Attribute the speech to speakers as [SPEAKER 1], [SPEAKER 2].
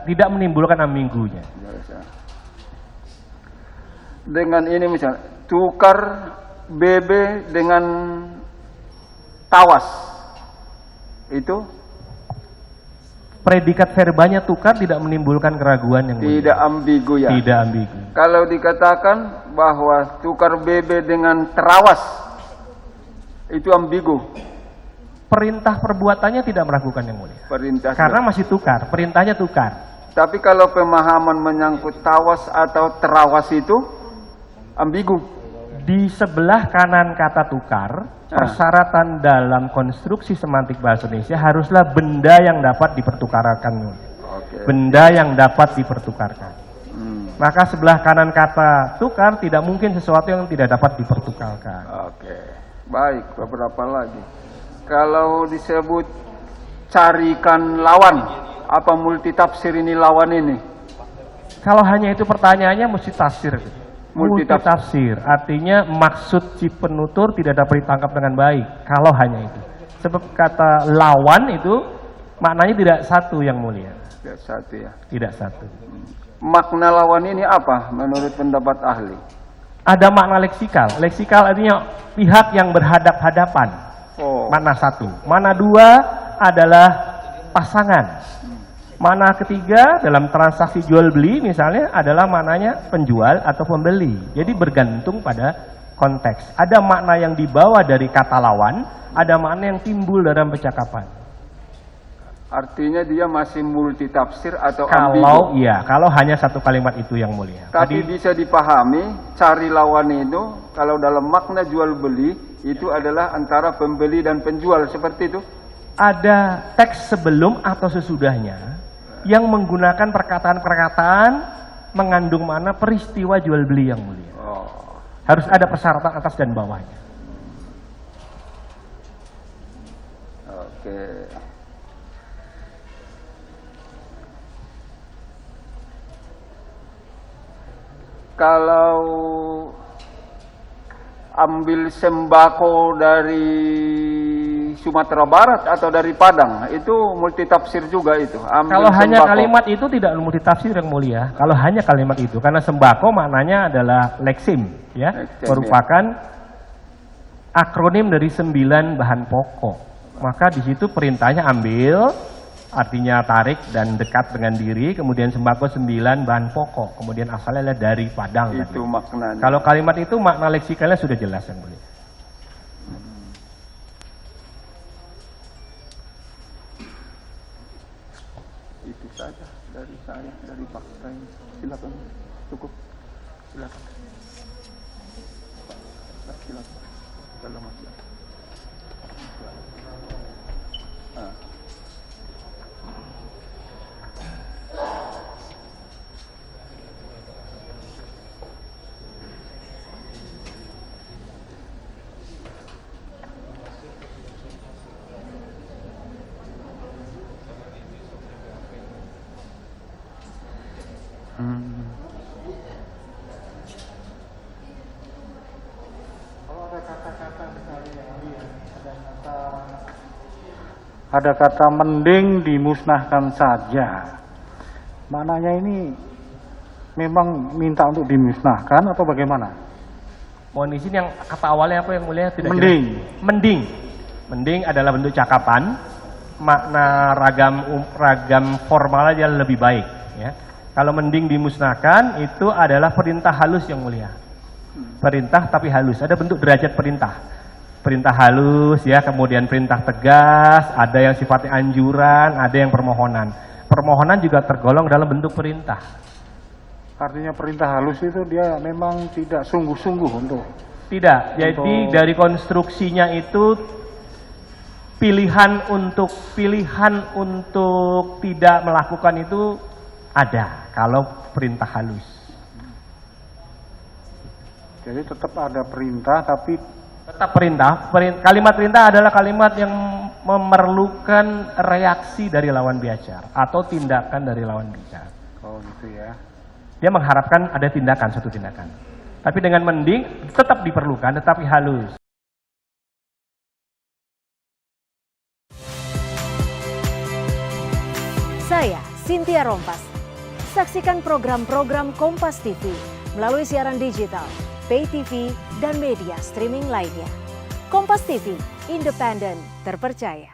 [SPEAKER 1] tidak menimbulkan ambigunya.
[SPEAKER 2] Dengan ini misalnya, tukar BB dengan tawas, itu
[SPEAKER 1] predikat verbanya tukar tidak menimbulkan keraguan yang mulia.
[SPEAKER 2] tidak ambigu ya.
[SPEAKER 1] Tidak ambigu.
[SPEAKER 2] Kalau dikatakan bahwa tukar BB dengan terawas, itu ambigu.
[SPEAKER 1] Perintah perbuatannya tidak meragukan yang mulia.
[SPEAKER 2] Perintah.
[SPEAKER 1] Karena masih tukar, perintahnya tukar.
[SPEAKER 2] Tapi kalau pemahaman menyangkut tawas atau terawas itu ambigu.
[SPEAKER 1] Di sebelah kanan kata tukar, persyaratan dalam konstruksi semantik bahasa Indonesia haruslah benda yang dapat dipertukarkan.
[SPEAKER 2] Oke.
[SPEAKER 1] Benda yang dapat dipertukarkan. Maka sebelah kanan kata tukar tidak mungkin sesuatu yang tidak dapat dipertukarkan.
[SPEAKER 2] Oke. Baik, beberapa lagi. Kalau disebut carikan lawan, apa multitafsir ini lawan ini?
[SPEAKER 1] Kalau hanya itu pertanyaannya mesti tafsir. Multitafsir, artinya maksud si penutur tidak dapat ditangkap dengan baik kalau hanya itu. Sebab kata lawan itu maknanya tidak satu yang mulia.
[SPEAKER 2] Tidak satu ya.
[SPEAKER 1] Tidak satu.
[SPEAKER 2] Makna lawan ini apa menurut pendapat ahli?
[SPEAKER 1] Ada makna leksikal. Leksikal artinya pihak yang berhadap-hadapan.
[SPEAKER 2] Oh.
[SPEAKER 1] Makna satu. Makna dua adalah pasangan. Mana ketiga dalam transaksi jual beli misalnya adalah maknanya penjual atau pembeli. Jadi bergantung pada konteks. Ada makna yang dibawa dari kata lawan, ada makna yang timbul dalam percakapan.
[SPEAKER 2] Artinya dia masih multitafsir atau
[SPEAKER 1] Kalau
[SPEAKER 2] ambigu.
[SPEAKER 1] iya, kalau hanya satu kalimat itu yang mulia.
[SPEAKER 2] Tapi bisa dipahami cari lawan itu kalau dalam makna jual beli itu adalah antara pembeli dan penjual, seperti itu.
[SPEAKER 1] Ada teks sebelum atau sesudahnya yang menggunakan perkataan-perkataan mengandung makna peristiwa jual beli yang mulia.
[SPEAKER 2] Oh.
[SPEAKER 1] Harus ada persyaratan atas dan bawahnya.
[SPEAKER 2] Oke. Kalau ambil sembako dari Sumatera Barat atau dari Padang, itu multitafsir juga itu.
[SPEAKER 1] Kalau hanya kalimat itu tidak multitafsir yang mulia. Kalau hanya kalimat itu, karena sembako maknanya adalah leksim, ya, merupakan akronim dari 9 bahan pokok. Maka di situ perintahnya ambil, artinya tarik dan dekat dengan diri, kemudian sembako 9 bahan pokok, kemudian asalnya adalah dari Padang.
[SPEAKER 2] Itu maknanya.
[SPEAKER 1] Kalau kalimat itu makna leksikalnya sudah jelas yang mulia.
[SPEAKER 2] Itu saja dari saya, dari fakta ini. Silakan, cukup. Silakan. Silakan. Kalau masih.
[SPEAKER 3] Ada kata mending dimusnahkan saja. Maknanya ini memang minta untuk dimusnahkan atau bagaimana?
[SPEAKER 1] Mohon izin, yang kata awalnya apa yang mulia? Tidak
[SPEAKER 3] Mending.
[SPEAKER 1] jelas. Mending. Mending adalah bentuk cakapan. Makna ragam formal aja lebih baik. Ya. Kalau mending dimusnahkan itu adalah perintah halus yang mulia. Perintah tapi halus. Ada bentuk derajat perintah. Perintah halus, ya, kemudian perintah tegas, ada yang sifatnya anjuran, ada yang permohonan. Permohonan juga tergolong dalam bentuk perintah.
[SPEAKER 3] Artinya perintah halus itu dia memang tidak sungguh-sungguh untuk.
[SPEAKER 1] Tidak, jadi dari konstruksinya itu pilihan untuk tidak melakukan itu ada kalau perintah halus.
[SPEAKER 3] Jadi tetap ada perintah tapi
[SPEAKER 1] Tetap perintah. Kalimat perintah adalah kalimat yang memerlukan reaksi dari lawan bicara atau tindakan dari lawan bicara.
[SPEAKER 3] oh gitu ya.
[SPEAKER 1] Dia mengharapkan ada tindakan, satu tindakan. Tapi dengan mending tetap diperlukan, tetapi halus.
[SPEAKER 4] Saya Cynthia Rompas. Saksikan program-program Kompas TV melalui siaran digital, pay TV, dan media streaming lainnya. Kompas TV, independen, terpercaya.